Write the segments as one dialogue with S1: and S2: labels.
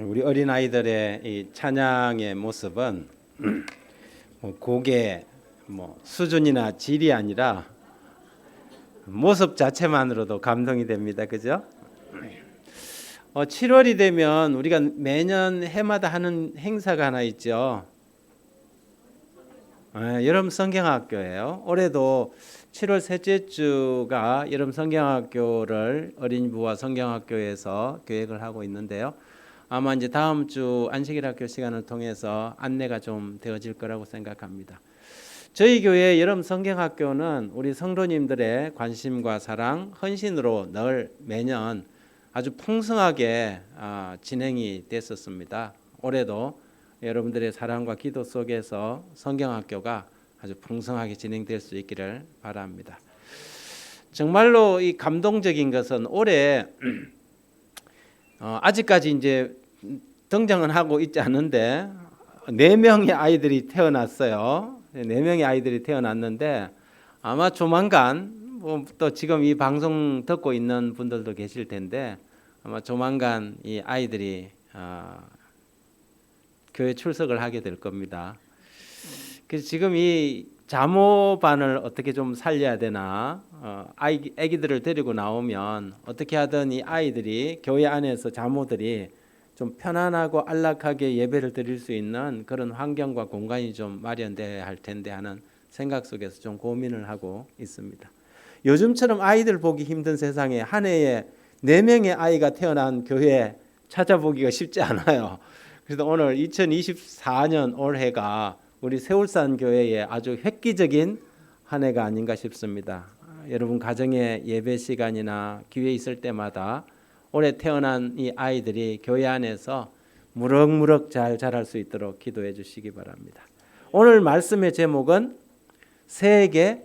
S1: 우리 어린아이들의 이 찬양의 모습은 곡의 수준이나 질이 아니라 모습 자체만으로도 감동이 됩니다. 그죠? 7월이 되면 우리가 매년 해마다 하는 행사가 하나 있죠. 여름 성경학교예요. 올해도 7월 셋째 주가 여름 성경학교를 어린이부와 성경학교에서 계획을 하고 있는데요. 아마 이제 다음 주 안식일학교 시간을 통해서 안내가 좀 되어질 거라고 생각합니다. 저희 교회 여름 성경학교는 우리 성도님들의 관심과 사랑, 헌신으로 늘 매년 아주 풍성하게 진행이 됐었습니다. 올해도 여러분들의 사랑과 기도 속에서 성경학교가 아주 풍성하게 진행될 수 있기를 바랍니다. 정말로 이 감동적인 것은 올해 아직까지 이제 등장은 하고 있지 않은데 4명의 아이들이 태어났어요. 4명의 아이들이 태어났는데 아마 조만간 또 지금 이 방송 듣고 있는 분들도 계실 텐데 아마 조만간 이 아이들이 교회 출석을 하게 될 겁니다. 그래서 지금 이 자모반을 어떻게 좀 살려야 되나, 아기들을 데리고 나오면 어떻게 하든 이 아이들이 교회 안에서 자모들이 좀 편안하고 안락하게 예배를 드릴 수 있는 그런 환경과 공간이 좀 마련돼야 할 텐데 하는 생각 속에서 좀 고민을 하고 있습니다. 요즘처럼 아이들 보기 힘든 세상에 한 해에 4명의 아이가 태어난 교회 찾아보기가 쉽지 않아요. 그래서 오늘 2024년 올해가 우리 세울산 교회의 아주 획기적인 한 해가 아닌가 싶습니다. 여러분 가정의 예배 시간이나 기회 있을 때마다 올해 태어난 이 아이들이 교회 안에서 무럭무럭 잘 자랄 수 있도록 기도해 주시기 바랍니다. 오늘 말씀의 제목은 새에게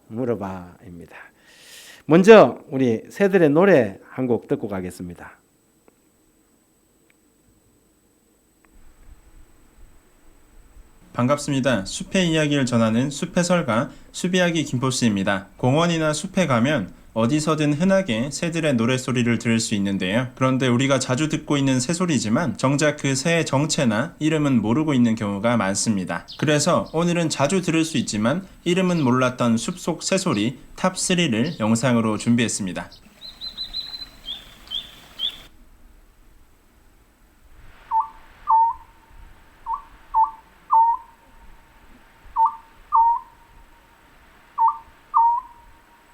S1: 물어봐입니다. 먼저 우리 새들의 노래 한 곡 듣고 가겠습니다.
S2: 반갑습니다. 숲의 이야기를 전하는 숲해설가 숲이야기 김포씨입니다. 공원이나 숲에 가면 어디서든 흔하게 새들의 노랫소리를 들을 수 있는데요. 그런데 우리가 자주 듣고 있는 새소리지만 정작 그 새의 정체나 이름은 모르고 있는 경우가 많습니다. 그래서 오늘은 자주 들을 수 있지만 이름은 몰랐던 숲속 새소리 탑3를 영상으로 준비했습니다.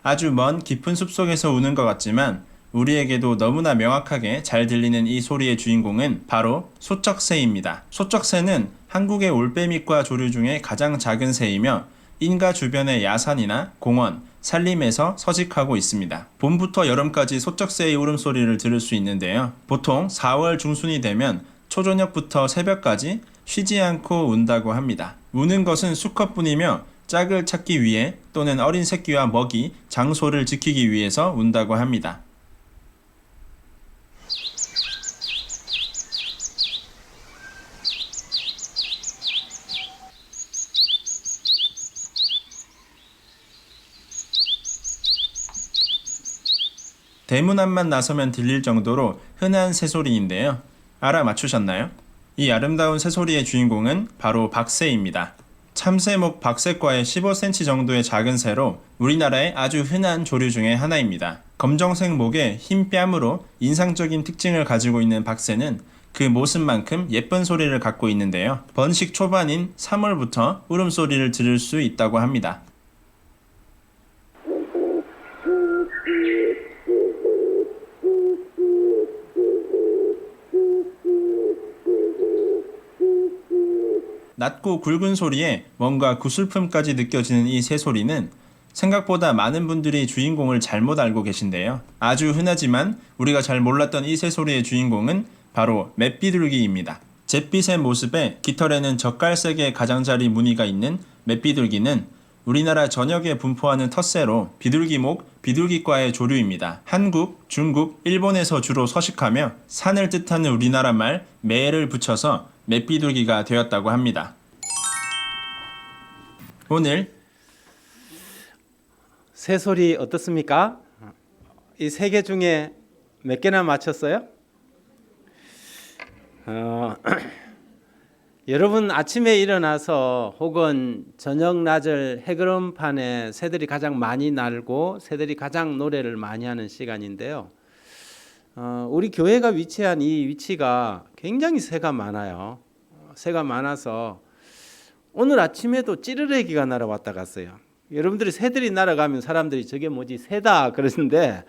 S2: 아주 먼 깊은 숲속에서 우는 것 같지만 우리에게도 너무나 명확하게 잘 들리는 이 소리의 주인공은 바로 소쩍새입니다. 소쩍새는 한국의 올빼미과 조류 중에 가장 작은 새이며 인가 주변의 야산이나 공원, 산림에서 서식하고 있습니다. 봄부터 여름까지 소쩍새의 울음소리를 들을 수 있는데요. 보통 4월 중순이 되면 초저녁부터 새벽까지 쉬지 않고 운다고 합니다. 우는 것은 수컷뿐이며 짝을 찾기 위해 또는 어린 새끼와 먹이, 장소를 지키기 위해서 운다고 합니다. 대문 앞만 나서면 들릴 정도로 흔한 새소리인데요. 알아맞추셨나요? 이 아름다운 새소리의 주인공은 바로 박새입니다. 참새목 박새과의 15cm 정도의 작은 새로 우리나라의 아주 흔한 조류 중에 하나입니다. 검정색 목에 흰 뺨으로 인상적인 특징을 가지고 있는 박새는 그 모습만큼 예쁜 소리를 갖고 있는데요. 번식 초반인 3월부터 울음소리를 들을 수 있다고 합니다. 낮고 굵은 소리에 뭔가 구슬픔까지 느껴지는 이 새소리는 생각보다 많은 분들이 주인공을 잘못 알고 계신데요. 아주 흔하지만 우리가 잘 몰랐던 이 새소리의 주인공은 바로 맷비둘기입니다. 잿빛의 모습에 깃털에는 젓갈색의 가장자리 무늬가 있는 맷비둘기는 우리나라 전역에 분포하는 텃새로 비둘기목, 비둘기과의 조류입니다. 한국, 중국, 일본에서 주로 서식하며 산을 뜻하는 우리나라 말 매를 붙여서 맷비둘기가 되었다고 합니다. 오늘
S1: 새소리 어떻습니까? 이 3개 중에 몇 개나 맞췄어요? 여러분 아침에 일어나서 혹은 저녁 낮을 해그름판에 새들이 가장 많이 날고 새들이 가장 노래를 많이 하는 시간인데요. 우리 교회가 위치한 이 위치가 굉장히 새가 많아요. 새가 많아서 오늘 아침에도 찌르레기가 날아왔다 갔어요. 여러분들이 새들이 날아가면 사람들이 저게 뭐지 새다 그러는데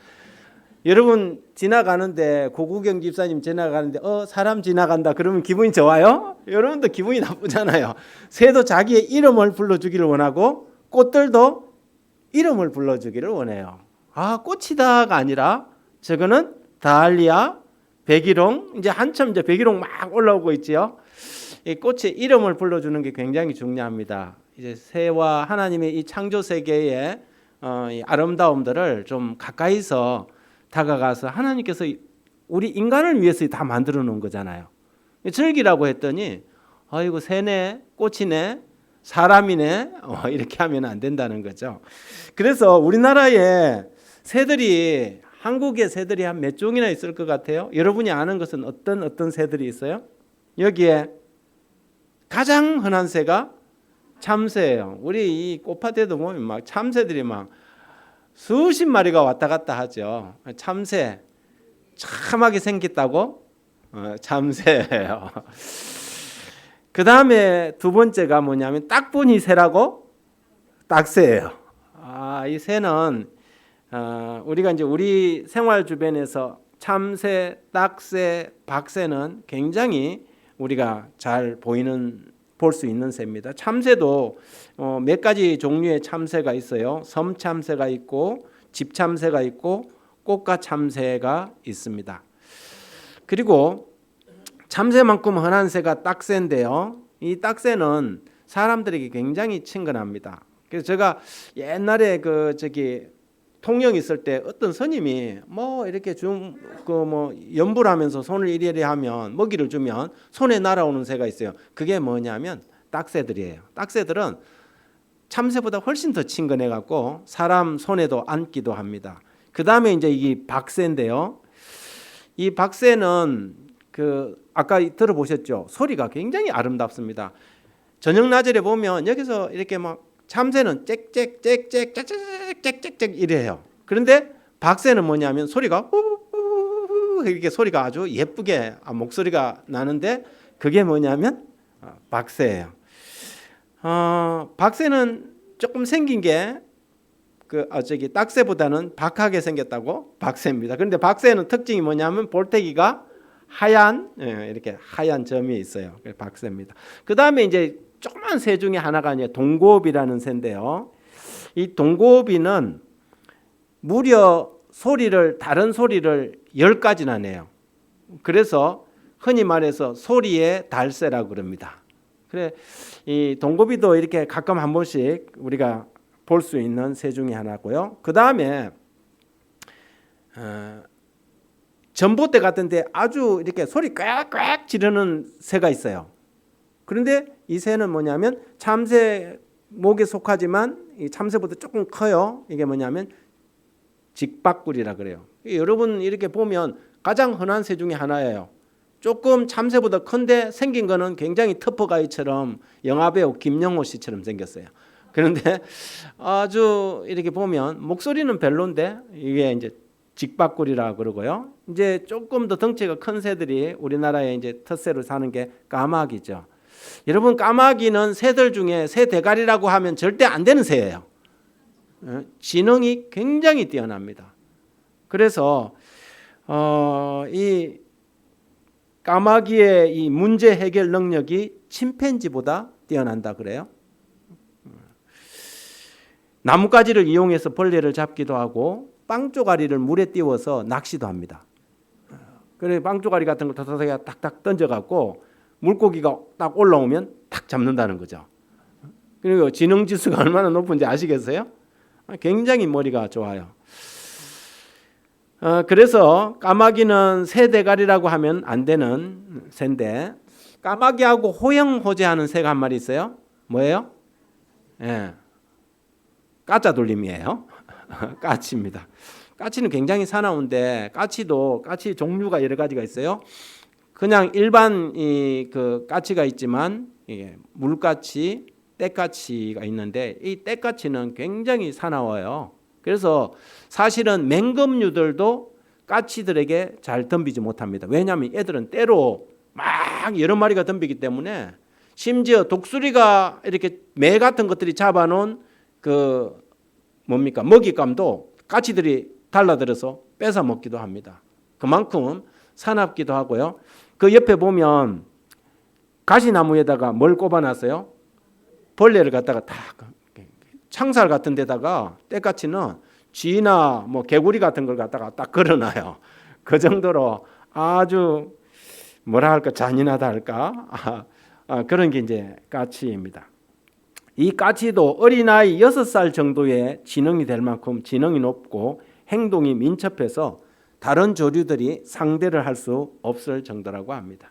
S1: 여러분 지나가는데 고구경 집사님 지나가는데 사람 지나간다 그러면 기분이 좋아요? 여러분도 기분이 나쁘잖아요. 새도 자기의 이름을 불러주기를 원하고 꽃들도 이름을 불러주기를 원해요. 꽃이다가 아니라 저거는 다알리아, 백일홍 이제 한참 이제 백일홍 막 올라오고 있지요. 이 꽃의 이름을 불러주는 게 굉장히 중요합니다. 이제 새와 하나님의 이 창조 세계의 이 아름다움들을 좀 가까이서 다가가서 하나님께서 우리 인간을 위해서 다 만들어 놓은 거잖아요. 즐기라고 했더니 이거 새네, 꽃이네, 사람이네 이렇게 하면 안 된다는 거죠. 그래서 우리나라에 새들이 한국의 새들이 한 몇 종이나 있을 것 같아요? 여러분이 아는 것은 어떤 새들이 있어요? 여기에 가장 흔한 새가 참새예요. 우리 이 꽃밭에도 보면 막 참새들이 막 수십 마리가 왔다 갔다 하죠. 참새 참하게 생겼다고 참새예요. 그 다음에 두 번째가 뭐냐면 딱분이 새라고 딱새예요. 이 새는 우리가 이제 우리 생활 주변에서 참새, 딱새, 박새는 굉장히 우리가 잘 볼 수 있는 새입니다. 참새도 몇 가지 종류의 참새가 있어요. 섬참새가 있고 집참새가 있고 꽃가 참새가 있습니다. 그리고 참새만큼 흔한 새가 딱새인데요. 이 딱새는 사람들에게 굉장히 친근합니다. 그래서 제가 옛날에 통영 있을 때 어떤 스님이 이렇게 연불 하면서 손을 이리이리 하면 먹이를 주면 손에 날아오는 새가 있어요. 그게 뭐냐면 딱새들이에요. 딱새들은 참새보다 훨씬 더 친근해 갖고 사람 손에도 앉기도 합니다. 그다음에 이제 이 박새인데요. 이 박새는 아까 들어보셨죠? 소리가 굉장히 아름답습니다. 저녁 낮에 보면 여기서 이렇게 막 참새는 짹짹짹짹짹짹짹짹 이래요. 그런데 박새는 뭐냐면 소리가 이렇게 소리가 아주 예쁘게 목소리가 나는데 그게 뭐냐면 박새예요. 박새는 조금 생긴 게 딱새보다는 박하게 생겼다고 박새입니다. 그런데 박새는 특징이 뭐냐면 볼때기가 이렇게 하얀 점이 있어요. 박새입니다. 그 다음에 이제 조그만 새 중에 하나가 이제 동고비라는 새인데요. 이 동고비는 무려 다른 소리를 10가지나 내요. 그래서 흔히 말해서 소리의 달새라고 그럽니다. 그래 이 동고비도 이렇게 가끔 한 번씩 우리가 볼 수 있는 새 중에 하나고요. 그 다음에 전봇대 같은데 아주 이렇게 소리 꽥꽥 지르는 새가 있어요. 그런데 이 새는 뭐냐면 참새 목에 속하지만 이 참새보다 조금 커요. 이게 뭐냐면 직박구리라 그래요. 여러분 이렇게 보면 가장 흔한 새 중에 하나예요. 조금 참새보다 큰데 생긴 거는 굉장히 터프가이처럼 영화배우 김영호 씨처럼 생겼어요. 그런데 아주 이렇게 보면 목소리는 별론데 이게 이제 직박구리라 그러고요. 이제 조금 더 덩치가 큰 새들이 우리나라에 이제 텃새로 사는 게 까마귀죠. 여러분 까마귀는 새들 중에 새 대가리라고 하면 절대 안 되는 새예요. 지능이 굉장히 뛰어납니다. 그래서 이 까마귀의 이 문제 해결 능력이 침팬지보다 뛰어난다 그래요. 나뭇가지를 이용해서 벌레를 잡기도 하고 빵조가리를 물에 띄워서 낚시도 합니다. 그래 빵조가리 같은 걸 터서야 딱딱 던져갖고 물고기가 딱 올라오면 탁 잡는다는 거죠. 그리고 지능 지수가 얼마나 높은지 아시겠어요? 굉장히 머리가 좋아요. 그래서 까마귀는 새 대가리라고 하면 안 되는 새인데 까마귀하고 호영호재하는 새가 한 마리 있어요. 뭐예요? 까짜 돌림이에요. 까치입니다. 까치는 굉장히 사나운데 까치 종류가 여러 가지가 있어요. 그냥 일반 그 까치가 있지만 물까치, 떼까치가 있는데 이 떼까치는 굉장히 사나워요. 그래서 사실은 맹금류들도 까치들에게 잘 덤비지 못합니다. 왜냐하면 애들은 때로 막 여러 마리가 덤비기 때문에 심지어 독수리가 이렇게 매 같은 것들이 잡아놓은 그 뭡니까 먹잇감도 까치들이 달라들어서 뺏어 먹기도 합니다. 그만큼 사납기도 하고요. 그 옆에 보면 가시나무에다가 뭘 꼽아놨어요? 벌레를 갖다가 다 창살 같은 데다가 떼까치는 쥐나 뭐 개구리 같은 걸 갖다가 딱 걸어놔요. 그 정도로 아주 뭐라 할까 잔인하다 할까 그런 게 이제 까치입니다. 이 까치도 어린아이 6살 정도의 지능이 될 만큼 지능이 높고 행동이 민첩해서 다른 조류들이 상대를 할 수 없을 정도라고 합니다.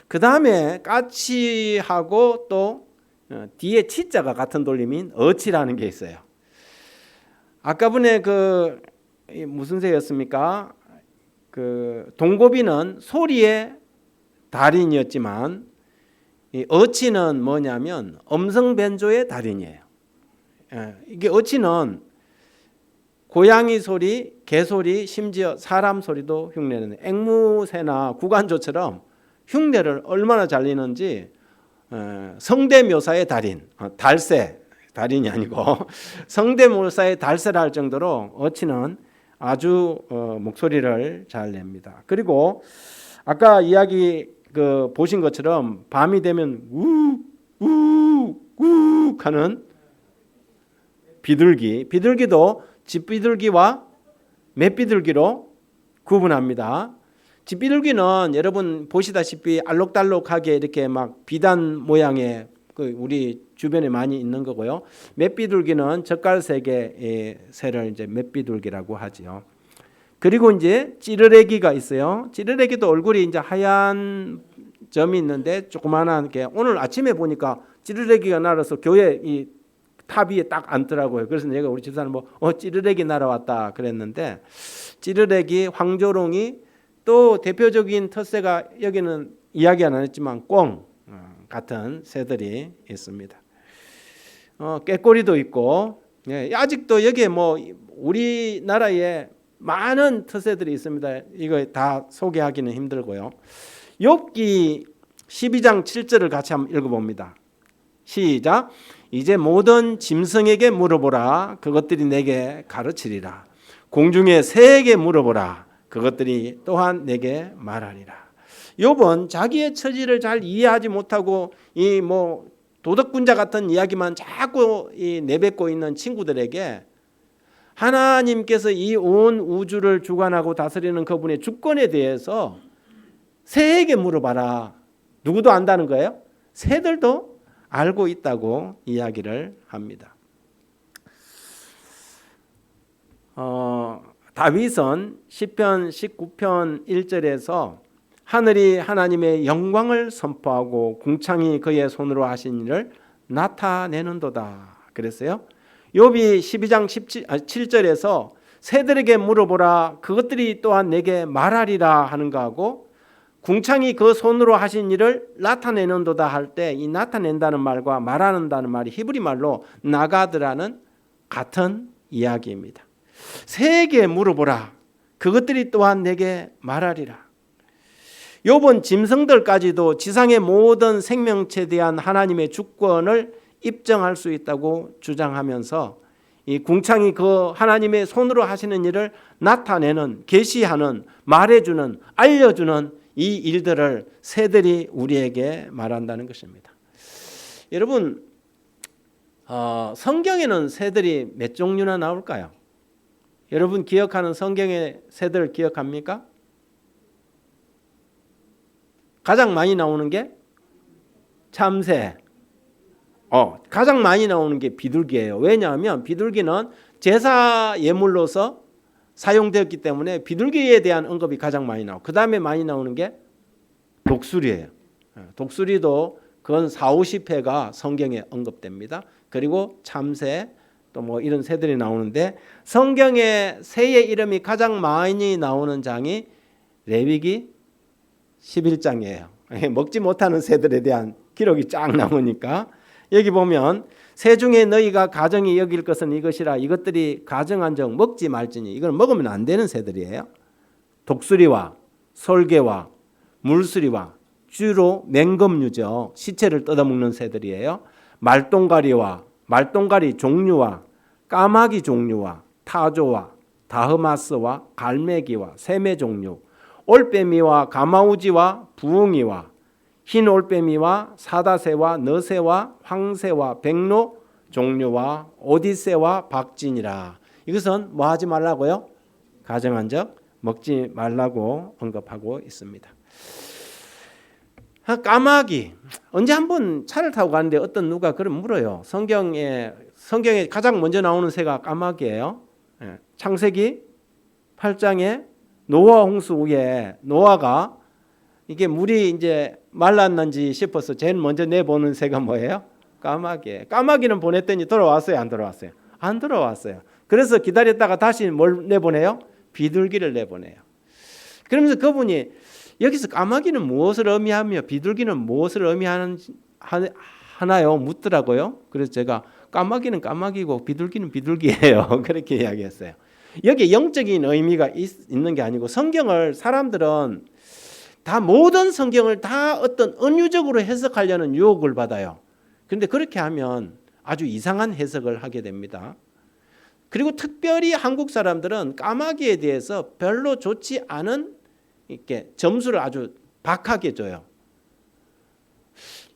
S1: 그 다음에 까치하고 또 뒤에 치자가 같은 돌림인 어치라는 게 있어요. 아까 분에 그 무슨 새였습니까? 그 동고비는 소리의 달인이었지만 이 어치는 뭐냐면 음성 변조의 달인이에요. 이게 어치는 고양이 소리, 개 소리, 심지어 사람 소리도 흉내내는 앵무새나 구간조처럼 흉내를 얼마나 잘 내는지 성대묘사의 달인, 달새, 달인이 아니고 성대묘사의 달새라 할 정도로 어치는 아주 목소리를 잘 냅니다. 그리고 아까 이야기 그 보신 것처럼 밤이 되면 우우우 하는 비둘기도 집비둘기와 맷비둘기로 구분합니다. 집비둘기는 여러분 보시다시피 알록달록하게 이렇게 막 비단 모양의 그 우리 주변에 많이 있는 거고요. 맷비둘기는 젓갈색의 새를 이제 맷비둘기라고 하지요. 그리고 이제 찌르레기가 있어요. 찌르레기도 얼굴이 이제 하얀 점이 있는데 조그만한 게 오늘 아침에 보니까 찌르레기가 날아서 교회 이 탑 위에 딱 앉더라고요. 그래서 내가 우리 집사람 찌르레기 날아왔다 그랬는데 찌르레기, 황조롱이 또 대표적인 텃새가 여기는 이야기 안 했지만 꿩 같은 새들이 있습니다. 꾀꼬리도 있고 아직도 여기에 뭐 우리나라에 많은 텃새들이 있습니다. 이거 다 소개하기는 힘들고요. 욥기 12장 7절을 같이 한번 읽어봅니다. 시작. 이제 모든 짐승에게 물어보라. 그것들이 내게 가르치리라. 공중의 새에게 물어보라. 그것들이 또한 내게 말하리라. 욥은 자기의 처지를 잘 이해하지 못하고 이 뭐 도덕군자 같은 이야기만 자꾸 내뱉고 있는 친구들에게 하나님께서 이 온 우주를 주관하고 다스리는 그분의 주권에 대해서 새에게 물어봐라. 누구도 안다는 거예요? 새들도 알고 있다고 이야기를 합니다. 다윗은 시편 19편 1절에서 하늘이 하나님의 영광을 선포하고 궁창이 그의 손으로 하신 일을 나타내는도다 그랬어요. 욥이 12장 7절에서 새들에게 물어보라 그것들이 또한 내게 말하리라 하는 거하고 궁창이 그 손으로 하신 일을 나타내는도다 할 때 이 나타낸다는 말과 말하는다는 말이 히브리 말로 나가드라는 같은 이야기입니다. 새에게 물어보라 그것들이 또한 내게 말하리라. 욥은 짐승들까지도 지상의 모든 생명체에 대한 하나님의 주권을 입증할 수 있다고 주장하면서 이 궁창이 그 하나님의 손으로 하시는 일을 나타내는, 계시하는, 말해주는, 알려주는 이 일들을 새들이 우리에게 말한다는 것입니다. 여러분 성경에는 새들이 몇 종류나 나올까요? 여러분 기억하는 성경의 새들 기억합니까? 가장 많이 나오는 게 참새. 가장 많이 나오는 게 비둘기예요. 왜냐하면 비둘기는 제사 예물로서 사용되었기 때문에 비둘기에 대한 언급이 가장 많이 나오고 그 다음에 많이 나오는 게 독수리예요. 독수리도 건 40-50회가 성경에 언급됩니다. 그리고 참새 또 뭐 이런 새들이 나오는데 성경에 새의 이름이 가장 많이 나오는 장이 레위기, 11장이에요. 먹지 못하는 새들에 대한 기록이 쫙 나오니까 여기 보면 새 중에 너희가 가정이 여길 것은 이것이라 이것들이 가정한 적 먹지 말지니 이걸 먹으면 안 되는 새들이에요. 독수리와 솔개와 물수리와 주로 맹검류죠. 시체를 뜯어먹는 새들이에요. 말똥가리 종류와 까마귀 종류와 타조와 다흐마스와 갈매기와 새매 종류, 올빼미와 가마우지와 부엉이와 흰 올빼미와 사다새와 너새와 황새와 백로 종류와 오디새와 박진이라. 이것은 뭐 하지 말라고요? 가정한 적 먹지 말라고 언급하고 있습니다. 까마귀, 언제 한번 차를 타고 가는데 어떤 누가 그럼 물어요. 성경에 가장 먼저 나오는 새가 까마귀예요. 창세기 8장에 노아 홍수 후에 노아가 이게 물이 이제 말랐는지 싶어서 제일 먼저 내보는 새가 뭐예요? 까마귀예요. 까마귀는 보냈더니 돌아왔어요, 안 돌아왔어요? 안 돌아왔어요. 그래서 기다렸다가 다시 뭘 내보내요? 비둘기를 내보내요. 그러면서 그분이 여기서 까마귀는 무엇을 의미하며 비둘기는 무엇을 의미하나요? 묻더라고요. 그래서 제가 까마귀는 까마귀고 비둘기는 비둘기예요. 그렇게 이야기했어요. 여기 영적인 의미가 있는 게 아니고 성경을 사람들은 다 모든 성경을 다 어떤 은유적으로 해석하려는 유혹을 받아요. 그런데 그렇게 하면 아주 이상한 해석을 하게 됩니다. 그리고 특별히 한국 사람들은 까마귀에 대해서 별로 좋지 않은 이렇게 점수를 아주 박하게 줘요.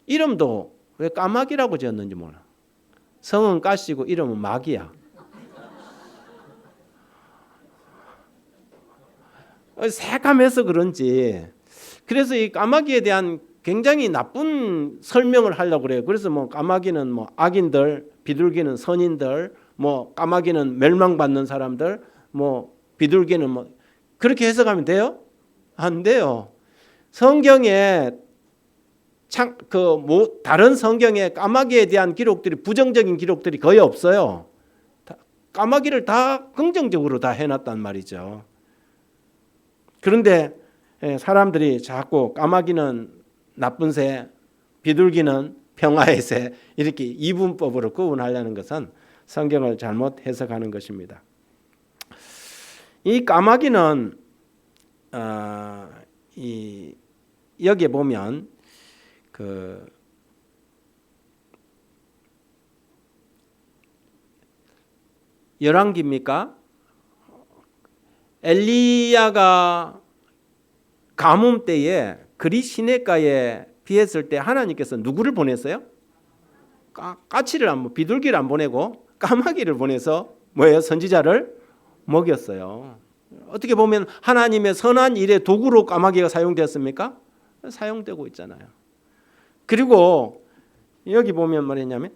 S1: 이름도 왜 까마귀라고 지었는지 몰라. 성은 까시고 이름은 마귀야. 새까매서 그런지. 그래서 이 까마귀에 대한 굉장히 나쁜 설명을 하려고 그래요. 그래서 뭐 까마귀는 뭐 악인들, 비둘기는 선인들, 뭐 까마귀는 멸망받는 사람들, 뭐 비둘기는 뭐 그렇게 해석하면 돼요? 안 돼요. 성경에 다른 성경에 까마귀에 대한 기록들이 부정적인 기록들이 거의 없어요. 까마귀를 다 긍정적으로 다 해놨단 말이죠. 그런데 사람들이 자꾸 까마귀는 나쁜 새, 비둘기는 평화의 새 이렇게 이분법으로 구분하려는 것은 성경을 잘못 해석하는 것입니다. 이 까마귀는 여기에 보면 열왕기입니까? 엘리야가 가뭄 때에 그리 시냇가에 비했을 때 하나님께서 누구를 보냈어요? 까치를 비둘기를 안 보내고 까마귀를 보내서 뭐예요? 선지자를 먹였어요. 어떻게 보면 하나님의 선한 일의 도구로 까마귀가 사용되었습니까? 사용되고 있잖아요. 그리고 여기 보면 뭐랬냐면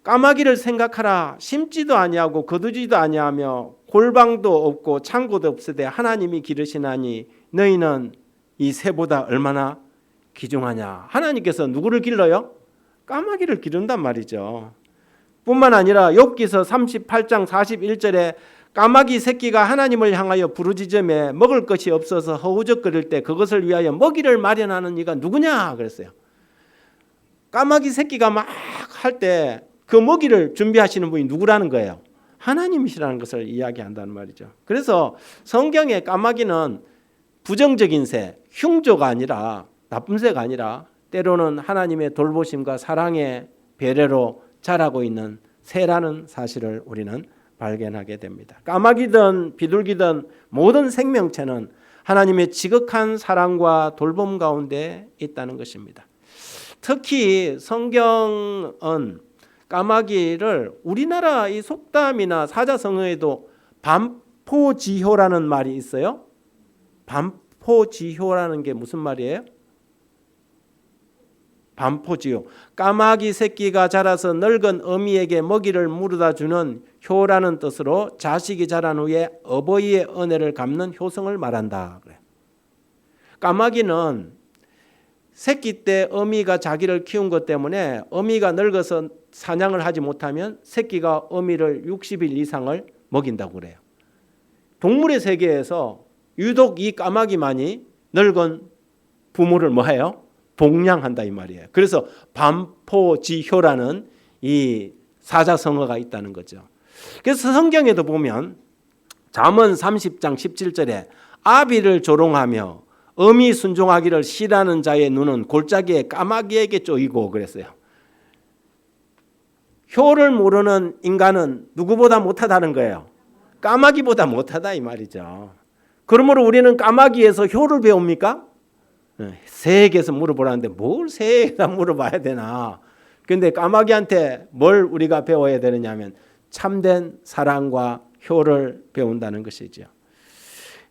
S1: 까마귀를 생각하라. 심지도 아니하고 거두지도 아니하며 골방도 없고 창고도 없으되 하나님이 기르시나니 너희는 이 새보다 얼마나 귀중하냐. 하나님께서 누구를 길러요? 까마귀를 기른단 말이죠. 뿐만 아니라 욥기서 38장 41절에 까마귀 새끼가 하나님을 향하여 부르짖으며 먹을 것이 없어서 허우적거릴 때 그것을 위하여 먹이를 마련하는 이가 누구냐 그랬어요. 까마귀 새끼가 막 할 때 그 먹이를 준비하시는 분이 누구라는 거예요? 하나님이시라는 것을 이야기한다는 말이죠. 그래서 성경의 까마귀는 부정적인 새, 흉조가 아니라 나쁜 새가 아니라 때로는 하나님의 돌보심과 사랑의 배려로 자라고 있는 새라는 사실을 우리는 발견하게 됩니다. 까마귀든 비둘기든 모든 생명체는 하나님의 지극한 사랑과 돌봄 가운데 있다는 것입니다. 특히 성경은 까마귀를 우리나라 이 속담이나 사자성어에도 반포지효라는 말이 있어요. 반포지효라는 게 무슨 말이에요? 반포지효. 까마귀 새끼가 자라서 늙은 어미에게 먹이를 물어다 주는 효라는 뜻으로 자식이 자란 후에 어버이의 은혜를 갚는 효성을 말한다. 그래. 까마귀는 새끼 때 어미가 자기를 키운 것 때문에 어미가 늙어서 사냥을 하지 못하면 새끼가 어미를 60일 이상을 먹인다고 그래요. 동물의 세계에서 유독 이 까마귀만이 늙은 부모를 뭐 해요? 복량한다 이 말이에요. 그래서 반포지효라는 이 사자성어가 있다는 거죠. 그래서 성경에도 보면 잠언 30장 17절에 아비를 조롱하며 어미 순종하기를 싫어하는 자의 눈은 골짜기에 까마귀에게 쪼이고 그랬어요. 효를 모르는 인간은 누구보다 못하다는 거예요. 까마귀보다 못하다 이 말이죠. 그러므로 우리는 까마귀에서 효를 배웁니까? 새에게서 물어보라는데 뭘 새에다 물어봐야 되나? 근데 까마귀한테 뭘 우리가 배워야 되느냐 하면 참된 사랑과 효를 배운다는 것이죠.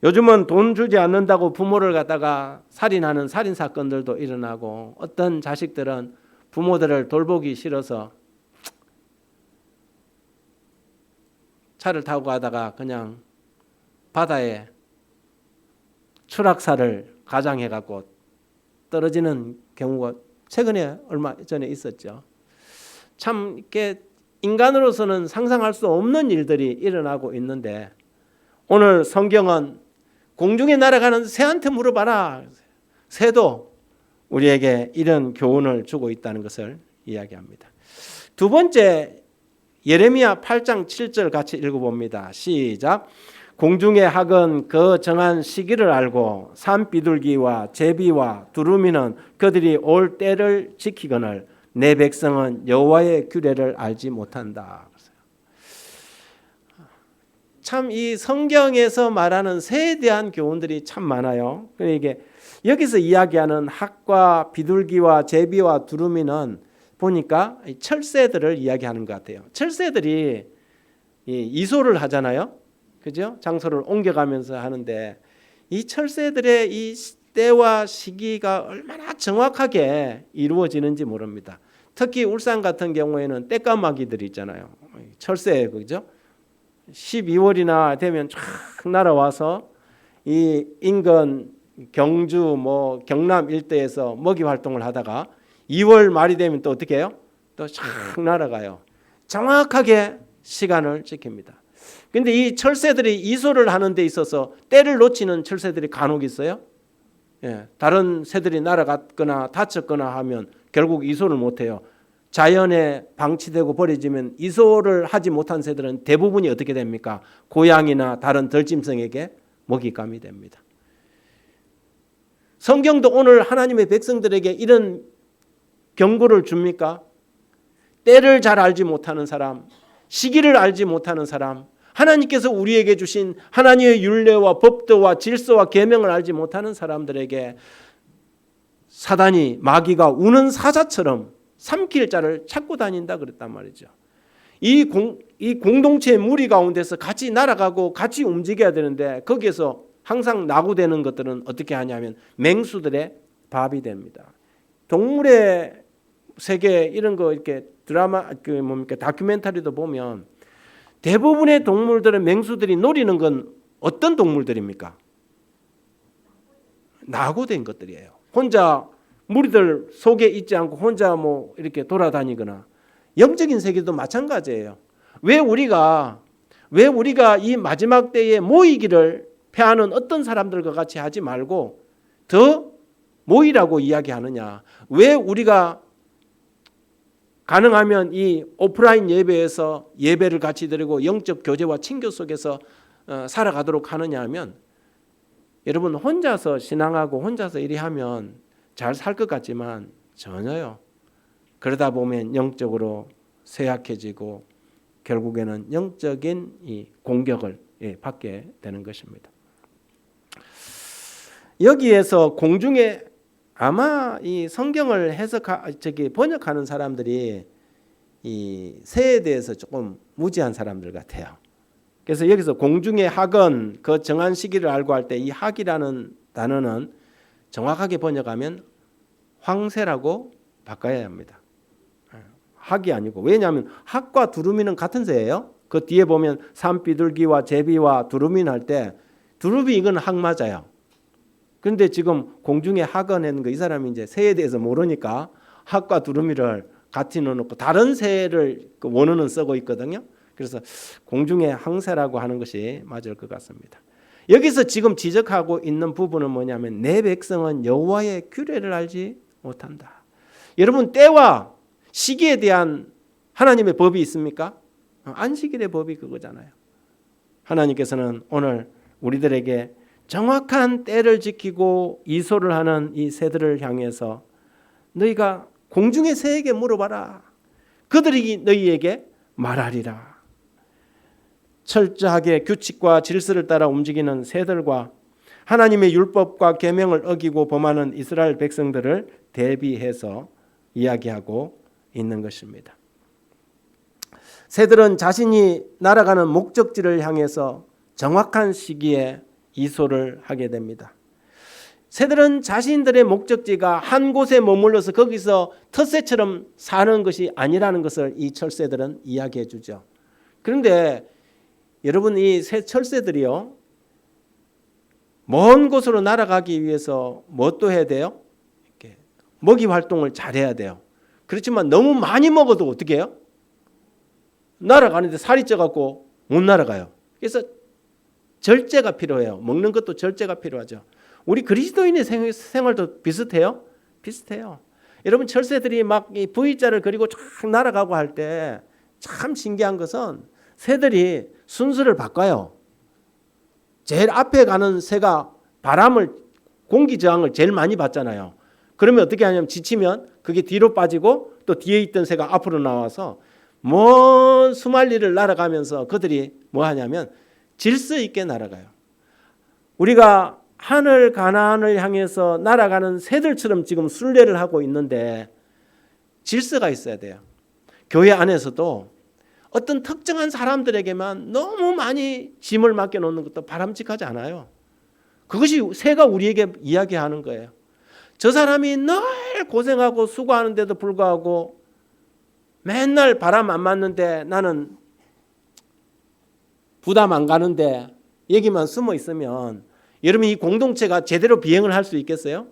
S1: 요즘은 돈 주지 않는다고 부모를 갖다가 살인하는 살인 사건들도 일어나고 어떤 자식들은 부모들을 돌보기 싫어서 차를 타고 가다가 그냥 바다에 추락사를 가장해 갖고 떨어지는 경우가 최근에 얼마 전에 있었죠. 참 이렇게 인간으로서는 상상할 수 없는 일들이 일어나고 있는데 오늘 성경은 공중에 날아가는 새한테 물어봐라. 새도 우리에게 이런 교훈을 주고 있다는 것을 이야기합니다. 두 번째 예레미야 8장 7절 같이 읽어봅니다. 시작. 공중의 학은 그 정한 시기를 알고 산 비둘기와 제비와 두루미는 그들이 올 때를 지키거늘 내 백성은 여호와의 규례를 알지 못한다. 참 이 성경에서 말하는 새에 대한 교훈들이 참 많아요. 이게 여기서 이야기하는 학과 비둘기와 제비와 두루미는 보니까 철새들을 이야기하는 것 같아요. 철새들이 이소를 하잖아요. 그죠? 장소를 옮겨가면서 하는데 이 철새들의 이 때와 시기가 얼마나 정확하게 이루어지는지 모릅니다. 특히 울산 같은 경우에는 떼까마귀들이 있잖아요. 철새 그죠? 12월이나 되면 쫙 날아와서 이 인근 경주 뭐 경남 일대에서 먹이 활동을 하다가 2월 말이 되면 또 어떻게 해요? 또 쫙 날아가요. 정확하게 시간을 지킵니다. 근데 이 철새들이 이소를 하는 데 있어서 때를 놓치는 철새들이 간혹 있어요. 다른 새들이 날아갔거나 다쳤거나 하면 결국 이소를 못해요. 자연에 방치되고 버려지면 이소를 하지 못한 새들은 대부분이 어떻게 됩니까? 고양이나 다른 들짐승에게 먹잇감이 됩니다. 성경도 오늘 하나님의 백성들에게 이런 경고를 줍니까? 때를 잘 알지 못하는 사람, 시기를 알지 못하는 사람, 하나님께서 우리에게 주신 하나님의 율례와 법도와 질서와 계명을 알지 못하는 사람들에게 사단이 마귀가 우는 사자처럼 삼킬 자를 찾고 다닌다 그랬단 말이죠. 이 공동체의 무리 가운데서 같이 날아가고 같이 움직여야 되는데 거기에서 항상 낙오되는 것들은 어떻게 하냐면 맹수들의 밥이 됩니다. 동물의 세계 이런 거 이렇게 드라마 다큐멘터리도 보면 대부분의 동물들은 맹수들이 노리는 건 어떤 동물들입니까? 낙오된 것들이에요. 혼자 무리들 속에 있지 않고 혼자 뭐 이렇게 돌아다니거나 영적인 세계도 마찬가지예요. 왜 우리가 이 마지막 때에 모이기를 패하는 어떤 사람들과 같이 하지 말고 더 모이라고 이야기하느냐? 왜 우리가 가능하면 이 오프라인 예배에서 예배를 같이 드리고 영적 교제와 친교 속에서 살아가도록 하느냐 하면 여러분 혼자서 신앙하고 혼자서 이리 하면 잘 살 것 같지만 전혀요. 그러다 보면 영적으로 쇠약해지고 결국에는 영적인 이 공격을 받게 되는 것입니다. 여기에서 공중에 아마 이 성경을 번역하는 사람들이 이 새에 대해서 조금 무지한 사람들 같아요. 그래서 여기서 공중의 학은 그 정한 시기를 알고 할 때 이 학이라는 단어는 정확하게 번역하면 황새라고 바꿔야 합니다. 학이 아니고 왜냐하면 학과 두루미는 같은 새예요. 그 뒤에 보면 산비둘기와 제비와 두루미는 할 때 두루미 이건 학 맞아요. 그런데 지금 공중에 학은 했는 거 이 사람이 이제 새에 대해서 모르니까 학과 두루미를 같이 넣어놓고 다른 새를 그 원어는 쓰고 있거든요. 그래서 공중에 항새라고 하는 것이 맞을 것 같습니다. 여기서 지금 지적하고 있는 부분은 뭐냐면 내 백성은 여호와의 규례를 알지 못한다. 여러분, 때와 시기에 대한 하나님의 법이 있습니까? 안식일의 법이 그거잖아요. 하나님께서는 오늘 우리들에게 정확한 때를 지키고 이소를 하는 이 새들을 향해서 너희가 공중의 새에게 물어봐라. 그들이 너희에게 말하리라. 철저하게 규칙과 질서를 따라 움직이는 새들과 하나님의 율법과 계명을 어기고 범하는 이스라엘 백성들을 대비해서 이야기하고 있는 것입니다. 새들은 자신이 날아가는 목적지를 향해서 정확한 시기에 이소를 하게 됩니다. 새들은 자신들의 목적지가 한 곳에 머물러서 거기서 텃새처럼 사는 것이 아니라는 것을 이 철새들은 이야기해 주죠. 그런데 여러분, 이 새 철새들이요, 먼 곳으로 날아가기 위해서 뭣도 해야 돼요? 이렇게 먹이 활동을 잘해야 돼요. 그렇지만 너무 많이 먹어도 어떻게 해요? 날아가는데 살이 쪄갖고 못 날아가요. 그래서 절제가 필요해요. 먹는 것도 절제가 필요하죠. 우리 그리스도인의 생활도 비슷해요? 비슷해요. 여러분, 철새들이 막 이 V자를 그리고 쫙 날아가고 할 때 참 신기한 것은 새들이 순서를 바꿔요. 제일 앞에 가는 새가 바람을, 공기 저항을 제일 많이 받잖아요. 그러면 어떻게 하냐면 지치면 그게 뒤로 빠지고 또 뒤에 있던 새가 앞으로 나와서 먼 수만리를 날아가면서 그들이 뭐 하냐면 질서 있게 날아가요. 우리가 하늘 가나안을 향해서 날아가는 새들처럼 지금 순례를 하고 있는데 질서가 있어야 돼요. 교회 안에서도 어떤 특정한 사람들에게만 너무 많이 짐을 맡겨놓는 것도 바람직하지 않아요. 그것이 새가 우리에게 이야기하는 거예요. 저 사람이 늘 고생하고 수고하는데도 불구하고 맨날 바람 안 맞는데 나는 부담 안 가는데 여기만 숨어 있으면 여러분, 이 공동체가 제대로 비행을 할 수 있겠어요?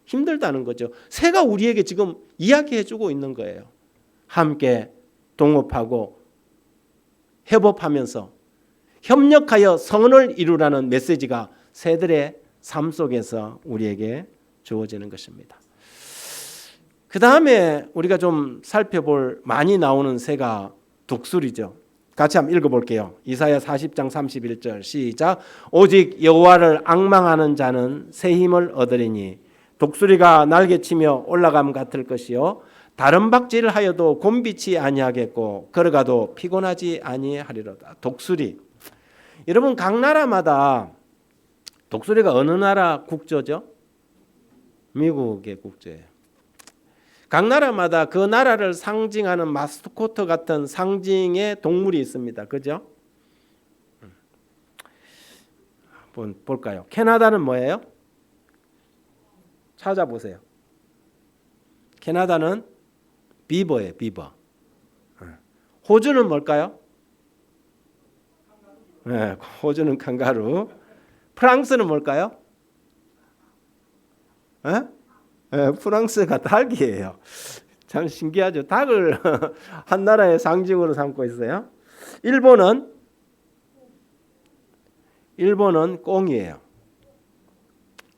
S1: 힘들다는 거죠. 새가 우리에게 지금 이야기해 주고 있는 거예요. 함께 동업하고 협업하면서 협력하여 선을 이루라는 메시지가 새들의 삶 속에서 우리에게 주어지는 것입니다. 그 다음에 우리가 좀 살펴볼 많이 나오는 새가 독수리죠. 같이 한번 읽어볼게요. 이사야 40장 31절 시작. 오직 여호와를 앙망하는 자는 새 힘을 얻으리니 독수리가 날개치며 올라감 같을 것이요 다른 박질을 하여도 곤비치 아니하겠고 걸어가도 피곤하지 아니하리로다. 독수리. 여러분, 각 나라마다 독수리가 어느 나라 국조죠? 미국의 국조예요. 각 나라마다 그 나라를 상징하는 마스코트 같은 상징의 동물이 있습니다. 그죠? 한번 볼까요? 캐나다는 뭐예요? 찾아보세요. 캐나다는 비버예요. 비버. 호주는 뭘까요? 네, 호주는 칸가루. 프랑스는 뭘까요? 네, 프랑스가 닭이에요. 참 신기하죠. 닭을 한 나라의 상징으로 삼고 있어요. 일본은 꽁이에요.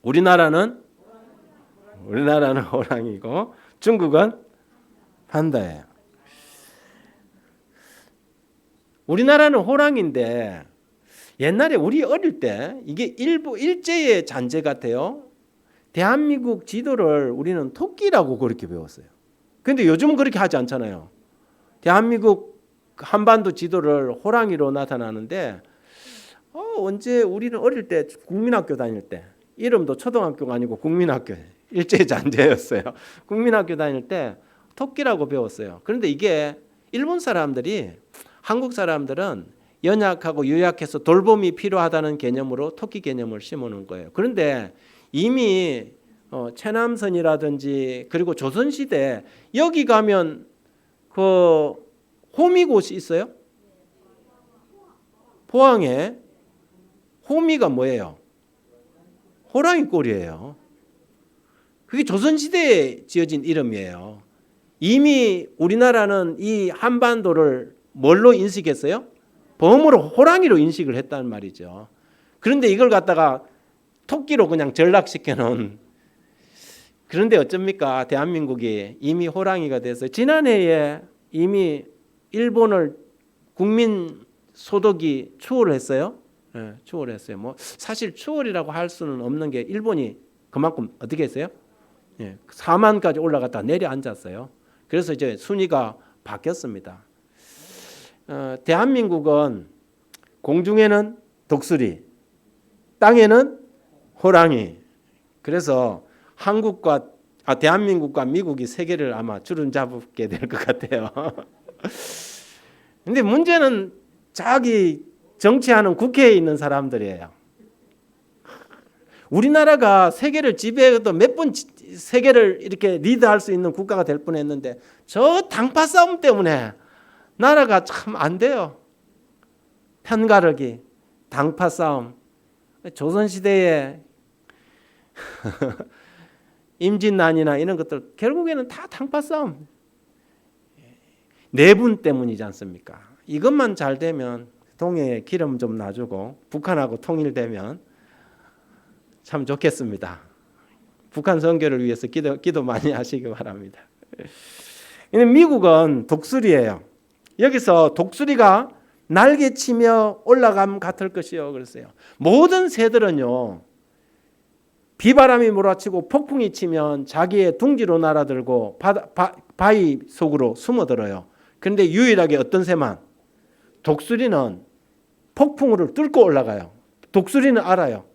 S1: 우리나라는 호랑이고 중국은 판다예요. 우리나라는 호랑이인데 옛날에 우리 어릴 때 이게 일제의 잔재 같아요. 대한민국 지도를 우리는 토끼라고 그렇게 배웠어요. 그런데 요즘은 그렇게 하지 않잖아요. 대한민국 한반도 지도를 호랑이로 나타나는데 언제 우리는 어릴 때 국민학교 다닐 때 이름도 초등학교가 아니고 국민학교 일제의 잔재였어요. 국민학교 다닐 때 토끼라고 배웠어요. 그런데 이게 일본 사람들이 한국 사람들은 연약하고 유약해서 돌봄이 필요하다는 개념으로 토끼 개념을 심어놓은 거예요. 그런데 이미 체남선이라든지 그리고 조선시대 여기 가면 그 호미곶이 있어요. 포항에 호미가 뭐예요? 호랑이 꼴이에요. 그게 조선시대에 지어진 이름이에요. 이미 우리나라는 이 한반도를 뭘로 인식했어요? 범으로 호랑이로 인식을 했단 말이죠. 그런데 이걸 갖다가 토끼로 그냥 전락시켜 놓은. 그런데 어쩝니까? 대한민국이 이미 호랑이가 돼서 지난해에 이미 일본을 국민 소득이 추월했어요. 예, 추월했어요. 뭐 사실 추월이라고 할 수는 없는 게 일본이 그만큼 어떻게 했어요? 예, 4만까지 올라갔다 내려앉았어요. 그래서 이제 순위가 바뀌었습니다. 대한민국은 공중에는 독수리, 땅에는 호랑이. 그래서 대한민국과 미국이 세계를 아마 주름잡게 될 것 같아요. 근데 문제는 자기 정치하는 국회에 있는 사람들이에요. 우리나라가 세계를 지배해도 몇 번 세계를 이렇게 리드할 수 있는 국가가 될 뻔했는데 저 당파 싸움 때문에 나라가 참 안 돼요. 편가르기, 당파 싸움. 조선시대에 임진난이나 이런 것들 결국에는 다 당파 싸움. 내분 때문이지 않습니까? 이것만 잘 되면 동해에 기름 좀 놔주고 북한하고 통일되면 참 좋겠습니다. 북한 선교를 위해서 기도 많이 하시기 바랍니다. 미국은 독수리예요. 여기서 독수리가 날개치며 올라감 같을 것이요 그랬어요. 모든 새들은요 비바람이 몰아치고 폭풍이 치면 자기의 둥지로 날아들고 바위 속으로 숨어들어요. 그런데 유일하게 어떤 새만? 독수리는 폭풍우를 뚫고 올라가요. 독수리는 알아요.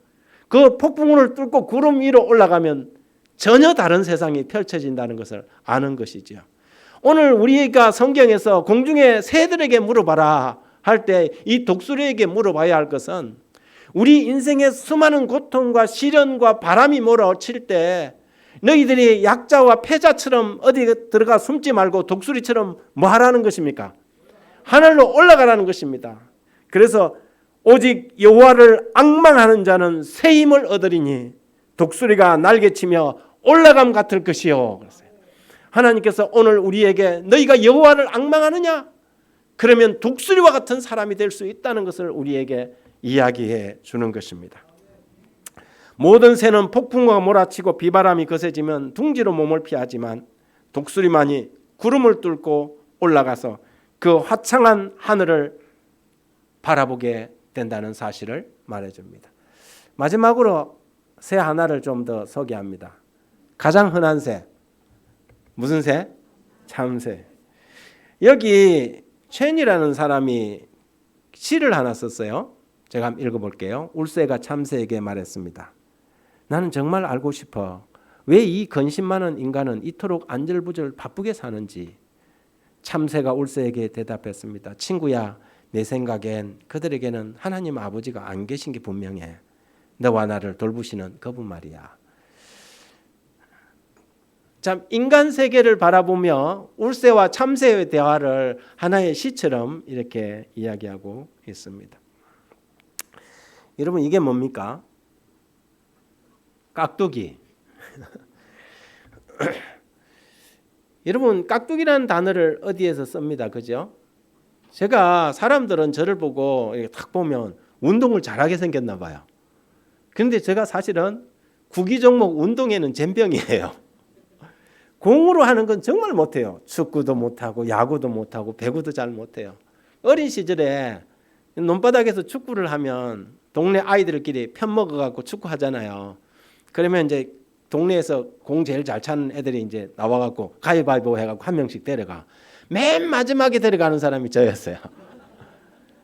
S1: 그 폭풍우를 뚫고 구름 위로 올라가면 전혀 다른 세상이 펼쳐진다는 것을 아는 것이죠. 오늘 우리가 성경에서 공중의 새들에게 물어봐라 할 때 이 독수리에게 물어봐야 할 것은 우리 인생의 수많은 고통과 시련과 바람이 몰아칠 때 너희들이 약자와 패자처럼 어디 들어가 숨지 말고 독수리처럼 뭐 하라는 것입니까? 하늘로 올라가라는 것입니다. 그래서 오직 여호와를 앙망하는 자는 새 힘을 얻으리니 독수리가 날개치며 올라감 같을 것이요. 하나님께서 오늘 우리에게 너희가 여호와를 앙망하느냐? 그러면 독수리와 같은 사람이 될 수 있다는 것을 우리에게 이야기해 주는 것입니다. 모든 새는 폭풍우가 몰아치고 비바람이 거세지면 둥지로 몸을 피하지만 독수리만이 구름을 뚫고 올라가서 그 화창한 하늘을 바라보게 된다는 사실을 말해줍니다. 마지막으로 새 하나를 좀 더 소개합니다. 가장 흔한 새. 무슨 새? 참새. 여기 첸이라는 사람이 시를 하나 썼어요. 제가 한번 읽어볼게요. 울새가 참새에게 말했습니다. 나는 정말 알고 싶어. 왜 이 근심 많은 인간은 이토록 안절부절 바쁘게 사는지. 참새가 울새에게 대답했습니다. 친구야, 내 생각엔 그들에게는 하나님 아버지가 안 계신 게 분명해. 너와 나를 돌보시는 그분 말이야. 참 인간 세계를 바라보며 울새와 참새의 대화를 하나의 시처럼 이렇게 이야기하고 있습니다. 여러분 이게 뭡니까? 깍두기. 여러분 깍두기라는 단어를 어디에서 씁니다. 그죠? 제가 사람들은 저를 보고 딱 보면 운동을 잘하게 생겼나 봐요. 그런데 제가 사실은 구기 종목 운동에는 젬병이에요. 공으로 하는 건 정말 못해요. 축구도 못하고 야구도 못하고 배구도 잘 못해요. 어린 시절에 논바닥에서 축구를 하면 동네 아이들끼리 편먹어갖고 축구하잖아요. 그러면 이제 동네에서 공 제일 잘 차는 애들이 이제 나와갖고 가위바위보 해갖고 한 명씩 데려가. 맨 마지막에 데려가는 사람이 저였어요.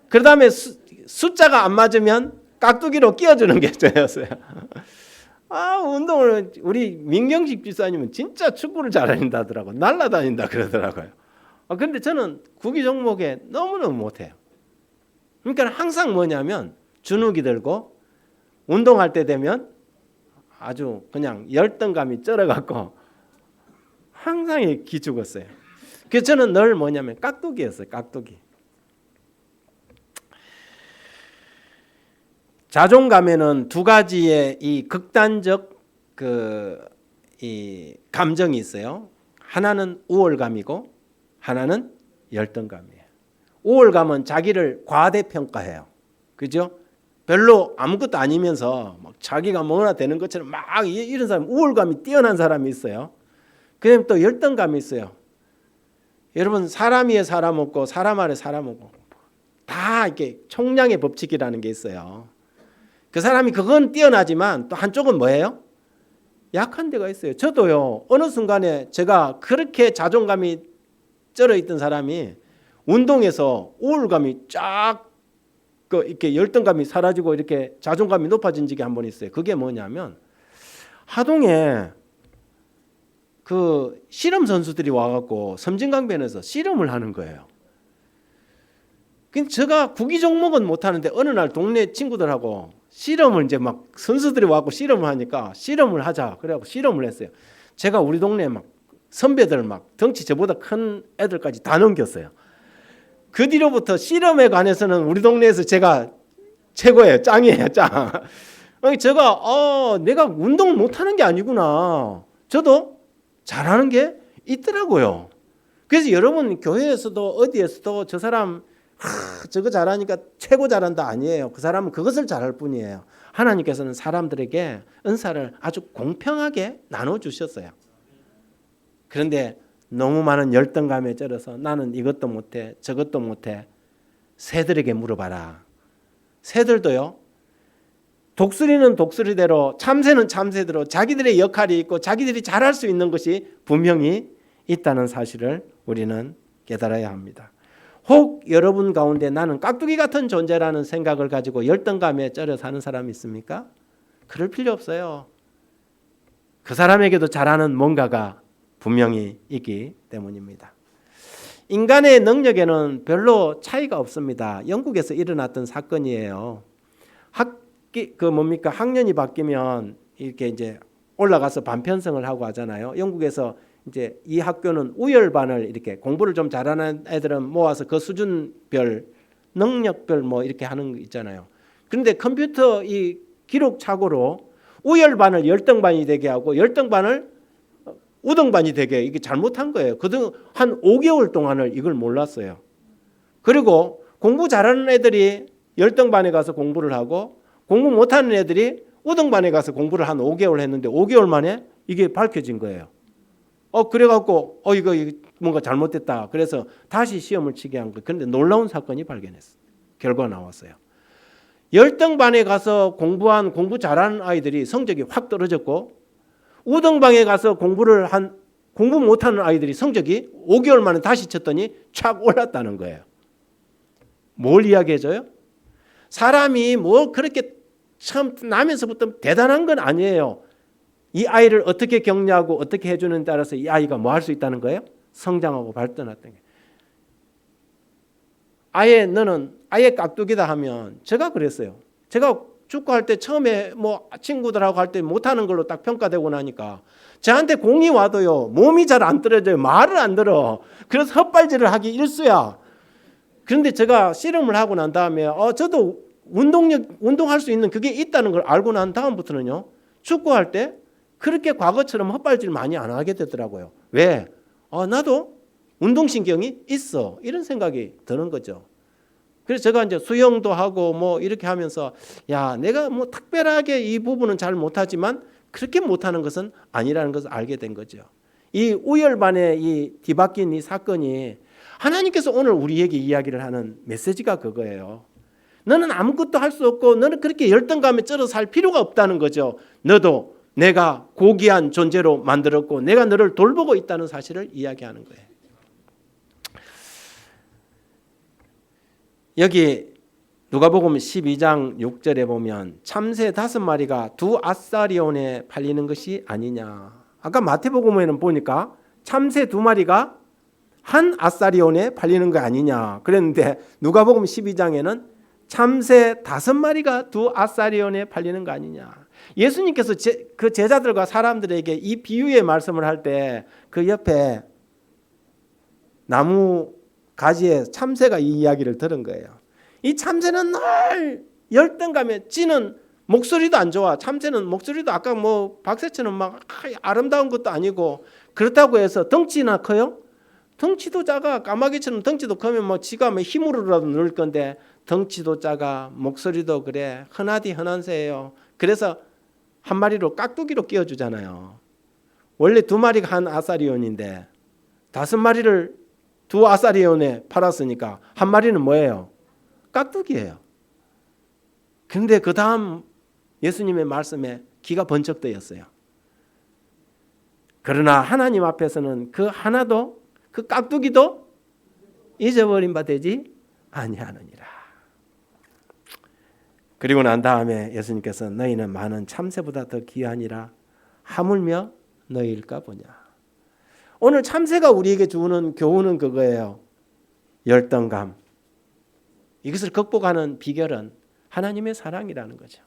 S1: 그 다음에 숫자가 안 맞으면 깍두기로 끼워주는 게 저였어요. 운동을 우리 민경식 집사님은 진짜 축구를 잘한다더라고. 날라다닌다 그러더라고요. 근데 저는 구기 종목에 너무너무 못해요. 그러니까 항상 뭐냐면 주눅이 들고 운동할 때 되면 아주 그냥 열등감이 쩔어갖고 항상 기죽었어요. 그래서 저는 늘 뭐냐면 깍두기였어요. 깍두기. 자존감에는 두 가지의 이 극단적 이 감정이 있어요. 하나는 우월감이고 하나는 열등감이에요. 우월감은 자기를 과대평가해요. 그죠? 별로 아무것도 아니면서 막 자기가 뭐나 되는 것처럼 막 이런 사람, 우월감이 뛰어난 사람이 있어요. 그다음에 또 열등감이 있어요. 여러분, 사람 위에 사람 없고 사람 아래 사람 없고 다 이렇게 총량의 법칙이라는 게 있어요. 그 사람이 그건 뛰어나지만 또 한쪽은 뭐예요? 약한 데가 있어요. 저도요, 어느 순간에 제가 그렇게 자존감이 쩔어 있던 사람이 운동에서 우울감이 쫙 이렇게 열등감이 사라지고 이렇게 자존감이 높아진 적이 한 번 있어요. 그게 뭐냐면 하동에 그 씨름 선수들이 와갖고 섬진강변에서 씨름을 하는 거예요. 근데 제가 구기 종목은 못 하는데 어느 날 동네 친구들하고 씨름을 이제 막 선수들이 와갖고 씨름을 하니까 씨름을 하자 그래갖고 씨름을 했어요. 제가 우리 동네 막 선배들 막 덩치 저보다 큰 애들까지 다 넘겼어요. 그 뒤로부터 씨름에 관해서는 우리 동네에서 제가 최고예요. 짱이에요, 짱. 제가 내가 운동을 못하는 게 아니구나. 저도 잘하는 게 있더라고요. 그래서 여러분 교회에서도 어디에서도 저 사람 저거 잘하니까 최고 잘한다 아니에요. 그 사람은 그것을 잘할 뿐이에요. 하나님께서는 사람들에게 은사를 아주 공평하게 나눠주셨어요. 그런데 너무 많은 열등감에 쩔어서 나는 이것도 못해 저것도 못해. 새들에게 물어봐라. 새들도요, 독수리는 독수리대로, 참새는 참새대로 자기들의 역할이 있고 자기들이 잘할 수 있는 것이 분명히 있다는 사실을 우리는 깨달아야 합니다. 혹 여러분 가운데 나는 깍두기 같은 존재라는 생각을 가지고 열등감에 쩔어 사는 사람이 있습니까? 그럴 필요 없어요. 그 사람에게도 잘하는 뭔가가 분명히 있기 때문입니다. 인간의 능력에는 별로 차이가 없습니다. 영국에서 일어났던 사건이에요. 학년이 바뀌면 이렇게 이제 올라가서 반편성을 하고 하잖아요. 영국에서 이제 이 학교는 우열반을 이렇게 공부를 좀 잘하는 애들은 모아서 그 수준별, 능력별 뭐 이렇게 하는 거 있잖아요. 그런데 컴퓨터 이 기록 착오로 우열반을 열등반이 되게 하고 열등반을 우등반이 되게 이게 잘못한 거예요. 그동 한 5개월 동안을 이걸 몰랐어요. 그리고 공부 잘하는 애들이 열등반에 가서 공부를 하고 공부 못하는 애들이 우등반에 가서 공부를 한 5개월 했는데 5개월 만에 이게 밝혀진 거예요. 그래갖고 이거 뭔가 잘못됐다. 그래서 다시 시험을 치게 한 거예요. 그런데 놀라운 사건이 발견했어요. 결과가 나왔어요. 열등반에 가서 공부 잘하는 아이들이 성적이 확 떨어졌고 우등반에 가서 공부 못하는 아이들이 성적이 5개월 만에 다시 쳤더니 착 올랐다는 거예요. 뭘 이야기해줘요? 사람이 뭐 그렇게 처음 나면서부터 대단한 건 아니에요. 이 아이를 어떻게 격려하고 어떻게 해주는 데 따라서 이 아이가 뭐 할 수 있다는 거예요? 성장하고 발전했던 게. 너는 아예 깍두기다 하면 제가 그랬어요. 제가 축구할 때 처음에 뭐 친구들하고 할 때 못하는 걸로 딱 평가되고 나니까 저한테 공이 와도요 몸이 잘 안 떨어져요. 말을 안 들어. 그래서 헛발질을 하기 일쑤야. 그런데 제가 씨름을 하고 난 다음에 저도 운동할 수 있는 그게 있다는 걸 알고 난 다음부터는요 축구할 때 그렇게 과거처럼 헛발질 많이 안 하게 되더라고요. 왜? 나도 운동신경이 있어. 이런 생각이 드는 거죠. 그래서 제가 이제 수영도 하고 뭐 이렇게 하면서 내가 뭐 특별하게 이 부분은 잘 못하지만 그렇게 못하는 것은 아니라는 것을 알게 된 거죠. 이 우열반의 이 뒤바뀐 이 사건이 하나님께서 오늘 우리에게 이야기를 하는 메시지가 그거예요. 너는 아무것도 할 수 없고 너는 그렇게 열등감에 쩔어 살 필요가 없다는 거죠. 너도 내가 고귀한 존재로 만들었고 내가 너를 돌보고 있다는 사실을 이야기하는 거예요. 여기 누가복음 12장 6절에 보면 참새 5마리가 2아사리온에 팔리는 것이 아니냐. 아까 마태복음에는 보니까 참새 2마리가 1아사리온에 팔리는 거 아니냐 그랬는데 누가복음 12장에는 참새 5마리가 2아사리온에 팔리는 거 아니냐. 예수님께서 그 제자들과 사람들에게 이 비유의 말씀을 할 때 그 옆에 나무 가지에 참새가 이 이야기를 들은 거예요. 이 참새는 늘 열등감에 찌는 목소리도 안 좋아. 참새는 목소리도 아까 뭐 박새처럼 막 아름다운 것도 아니고 그렇다고 해서 덩치나 커요? 덩치도 작아. 까마귀처럼 덩치도 크면 뭐 지가 뭐 힘으로라도 늘 건데 덩치도 작아. 목소리도 그래. 흔하디 흔한새예요. 그래서 한 마리로 깍두기로 끼워주잖아요. 원래 2마리가 한 아사리온인데 5마리를 2 아사리온에 팔았으니까 한 마리는 뭐예요? 깍두기예요. 그런데 그 다음 예수님의 말씀에 귀가 번쩍 뜨였어요. 그러나 하나님 앞에서는 그 하나도 그 깍두기도 잊어버린 바 되지 아니하느니라. 그리고 난 다음에 예수님께서 너희는 많은 참새보다 더 귀하니라 하물며 너희일까 보냐. 오늘 참새가 우리에게 주는 교훈은 그거예요. 열등감. 이것을 극복하는 비결은 하나님의 사랑이라는 거죠.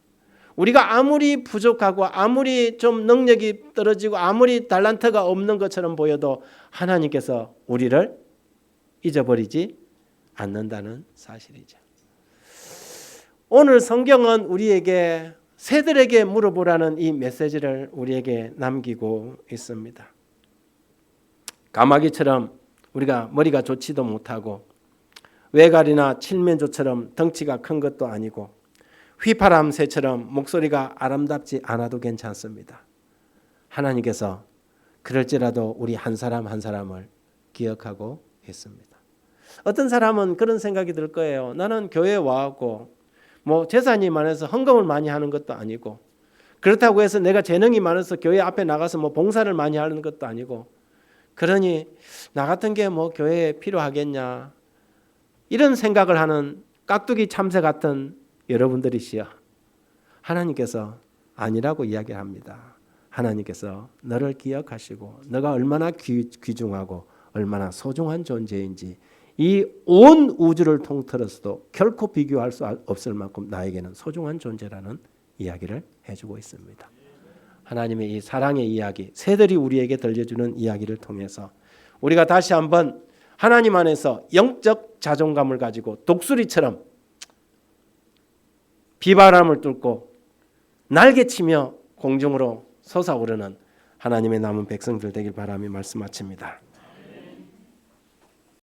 S1: 우리가 아무리 부족하고 아무리 좀 능력이 떨어지고 아무리 달란트가 없는 것처럼 보여도 하나님께서 우리를 잊어버리지 않는다는 사실이죠. 오늘 성경은 우리에게 새들에게 물어보라는 이 메시지를 우리에게 남기고 있습니다. 까마귀처럼 우리가 머리가 좋지도 못하고 외갈이나 칠면조처럼 덩치가 큰 것도 아니고 휘파람새처럼 목소리가 아름답지 않아도 괜찮습니다. 하나님께서 그럴지라도 우리 한 사람 한 사람을 기억하고 있습니다. 어떤 사람은 그런 생각이 들 거예요. 나는 교회에 와갖고 뭐 재산이 많아서 헌금을 많이 하는 것도 아니고 그렇다고 해서 내가 재능이 많아서 교회 앞에 나가서 뭐 봉사를 많이 하는 것도 아니고 그러니 나 같은 게 뭐 교회에 필요하겠냐 이런 생각을 하는 깍두기 참새 같은 여러분들이시여 하나님께서 아니라고 이야기합니다. 하나님께서 너를 기억하시고 너가 얼마나 귀중하고 얼마나 소중한 존재인지 이 온 우주를 통틀어서도 결코 비교할 수 없을 만큼 나에게는 소중한 존재라는 이야기를 해주고 있습니다. 하나님의 이 사랑의 이야기, 새들이 우리에게 들려주는 이야기를 통해서 우리가 다시 한번 하나님 안에서 영적 자존감을 가지고 독수리처럼 비바람을 뚫고 날개치며 공중으로 솟아오르는 하나님의 남은 백성들 되길 바라며 말씀 마칩니다.